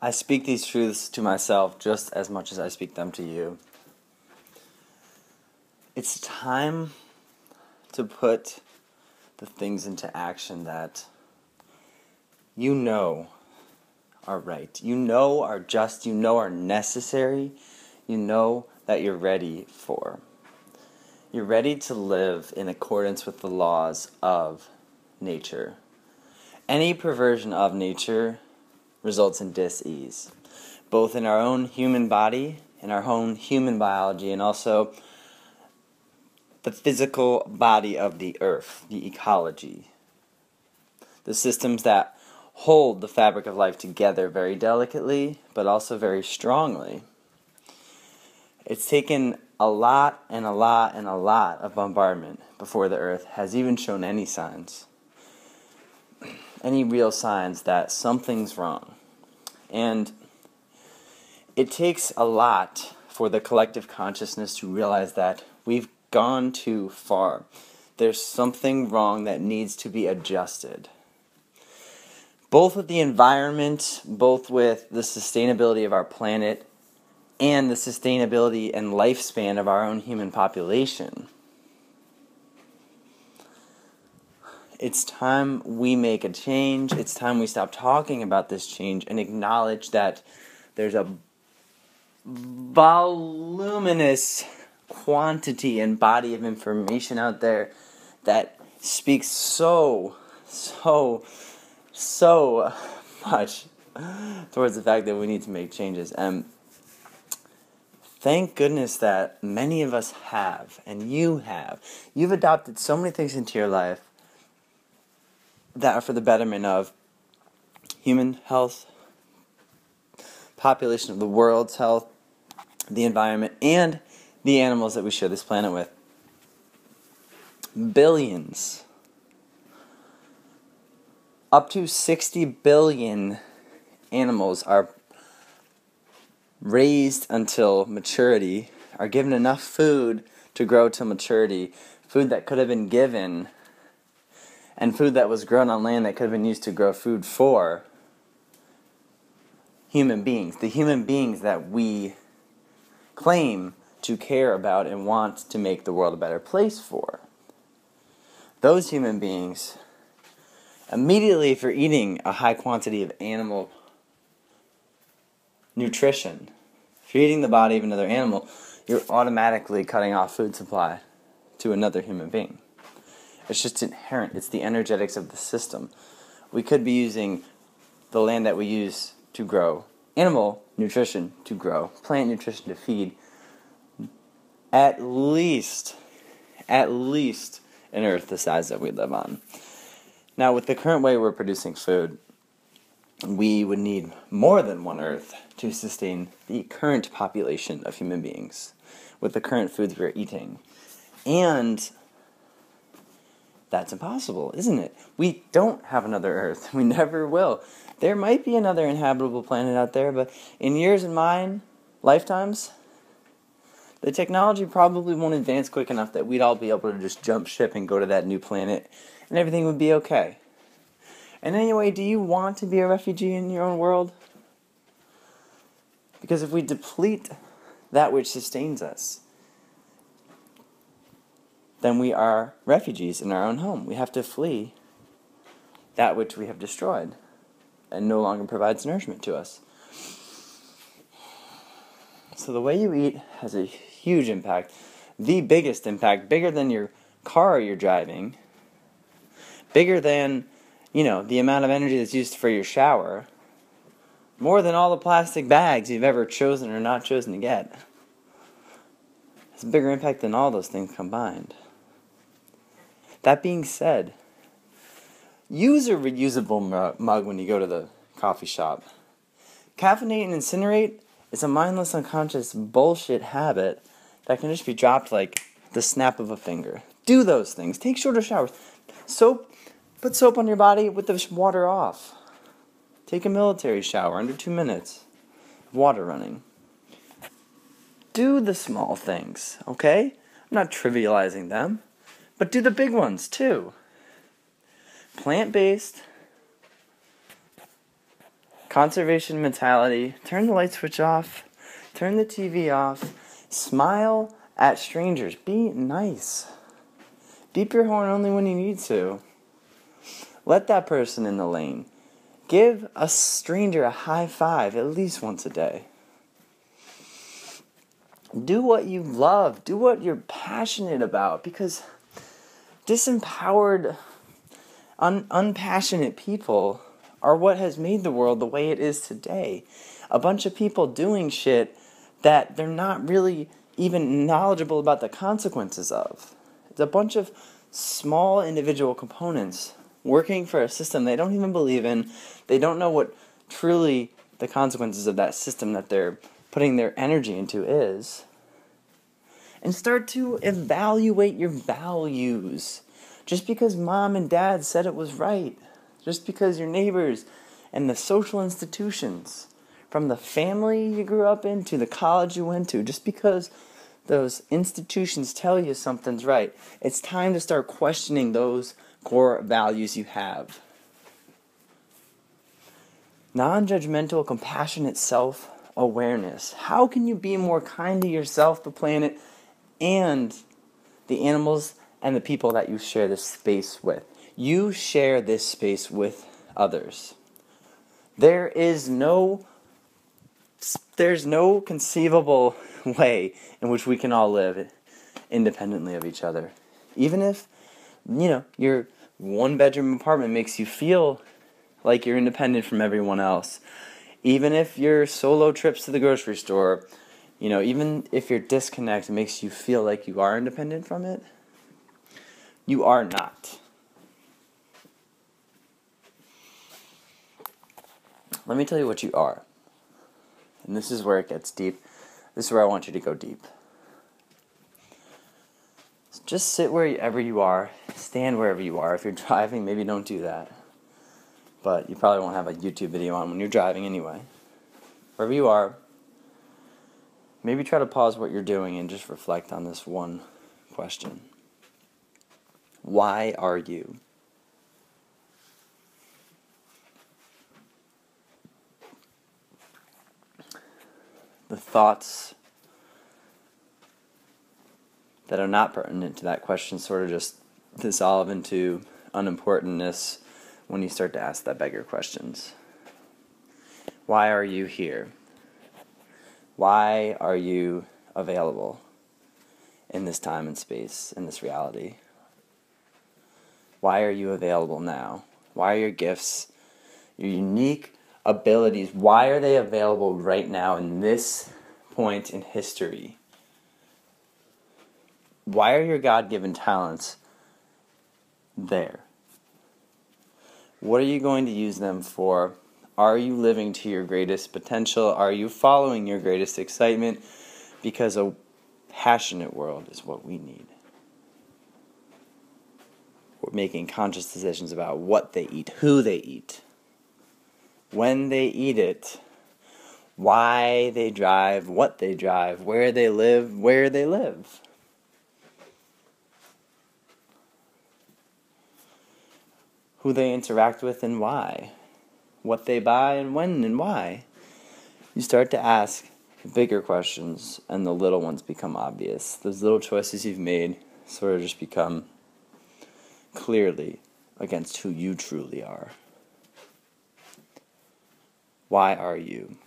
I speak these truths to myself just as much as I speak them to you. It's time to put the things into action that you know are right, you know are just, you know are necessary, you know that you're ready for. You're ready to live in accordance with the laws of nature. Any perversion of nature results in dis-ease, both in our own human body, in our own human biology, and also the physical body of the earth, the ecology, the systems that hold the fabric of life together very delicately, but also very strongly. It's taken a lot and a lot and a lot of bombardment before the earth has even shown any signs, any real signs that something's wrong. And it takes a lot for the collective consciousness to realize that we've gone too far. There's something wrong that needs to be adjusted. Both with the environment, both with the sustainability of our planet, and the sustainability and lifespan of our own human population. It's time we make a change. It's time we stop talking about this change and acknowledge that there's a voluminous quantity and body of information out there that speaks so much towards the fact that we need to make changes. And thank goodness that many of us have, and you have. You've adopted so many things into your life that are for the betterment of human health, population of the world's health, the environment, and the animals that we share this planet with. Billions. Up to 60 billion animals are raised until maturity, are given enough food to grow to maturity, food that could have been given, and food that was grown on land that could have been used to grow food for human beings, the human beings that we claim to care about and want to make the world a better place for. Those human beings, immediately for eating a high quantity of animal nutrition, if you're eating the body of another animal, you're automatically cutting off food supply to another human being. It's just inherent. It's the energetics of the system. We could be using the land that we use to grow animal nutrition to grow, plant nutrition to feed, at least an earth the size that we live on. Now, with the current way we're producing food, we would need more than one earth to sustain the current population of human beings with the current foods we're eating. And that's impossible, isn't it? We don't have another earth. We never will. There might be another inhabitable planet out there, but in yours and mine lifetimes, the technology probably won't advance quick enough that we'd all be able to just jump ship and go to that new planet, and everything would be okay. And anyway, do you want to be a refugee in your own world? Because if we deplete that which sustains us, then we are refugees in our own home. We have to flee that which we have destroyed and no longer provides nourishment to us. So the way you eat has a huge impact. The biggest impact, bigger than your car you're driving, bigger than, the amount of energy that's used for your shower, more than all the plastic bags you've ever chosen or not chosen to get. It's a bigger impact than all those things combined. That being said, use a reusable mug when you go to the coffee shop. Caffeinate and incinerate is a mindless, unconscious bullshit habit that can just be dropped like the snap of a finger. Do those things. Take shorter showers. Put soap on your body with the water off. Take a military shower under 2 minutes. Water running. Do the small things, okay? I'm not trivializing them. But do the big ones, too. Plant-based, Conservation mentality. Turn the light switch off. Turn the TV off. Smile at strangers. Be nice. Beep your horn only when you need to. Let that person in the lane. Give a stranger a high five at least once a day. Do what you love. Do what you're passionate about, because disempowered, unpassionate people are what has made the world the way it is today. A bunch of people doing shit that they're not really even knowledgeable about the consequences of. It's a bunch of small individual components working for a system they don't even believe in. They don't know what truly the consequences of that system that they're putting their energy into is. And start to evaluate your values. Just because mom and dad said it was right, just because your neighbors and the social institutions, from the family you grew up in to the college you went to, just because those institutions tell you something's right, it's time to start questioning those core values you have. Non-judgmental, compassionate self-awareness. How can you be more kind to yourself, the planet, and the animals and the people that you share this space with? You share this space with others. There's no conceivable way in which we can all live independently of each other. Even if, your one-bedroom apartment makes you feel like you're independent from everyone else. Even if your solo trips to the grocery store, even if your disconnect makes you feel like you are independent from it, you are not. Let me tell you what you are. And this is where it gets deep. This is where I want you to go deep. Just sit wherever you are. Stand wherever you are. If you're driving, maybe don't do that. But you probably won't have a YouTube video on when you're driving anyway. Wherever you are, maybe try to pause what you're doing and just reflect on this one question. Why are you? The thoughts that are not pertinent to that question sort of just dissolve into unimportantness when you start to ask that beggar questions. Why are you here? Why are you available in this time and space, in this reality? Why are you available now? Why are your gifts, your unique abilities, why are they available right now in this point in history? Why are your God-given talents there? What are you going to use them for? Are you living to your greatest potential? Are you following your greatest excitement? Because a passionate world is what we need. We're making conscious decisions about what they eat, who they eat, when they eat it, why they drive, what they drive, where they live, where they live. Who they interact with and why. What they buy and when and why. You start to ask bigger questions and the little ones become obvious. Those little choices you've made sort of just become clearly against who you truly are. Why are you?